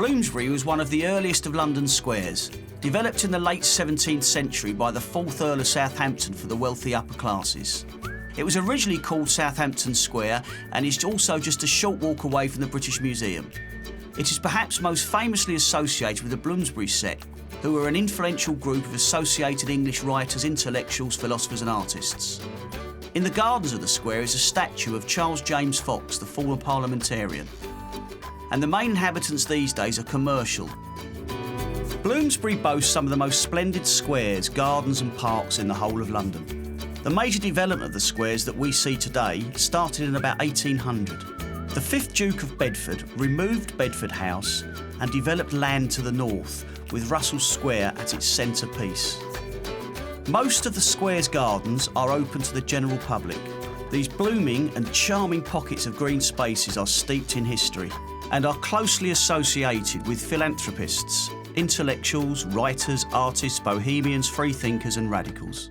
Bloomsbury was one of the earliest of London's squares, developed in the late 17th century by the 4th Earl of Southampton for the wealthy upper classes. It was originally called Southampton Square and is also just a short walk away from the British Museum. It is perhaps most famously associated with the Bloomsbury set, who were an influential group of associated English writers, intellectuals, philosophers and artists. In the gardens of the square is a statue of Charles James Fox, the former parliamentarian. And the main inhabitants these days are commercial. Bloomsbury boasts some of the most splendid squares, gardens and parks in the whole of London. The major development of the squares that we see today started in about 1800. The 5th Duke of Bedford removed Bedford House and developed land to the north, with Russell Square at its centrepiece. Most of the square's gardens are open to the general public. These blooming and charming pockets of green spaces are steeped in history and are closely associated with philanthropists, intellectuals, writers, artists, bohemians, freethinkers and radicals.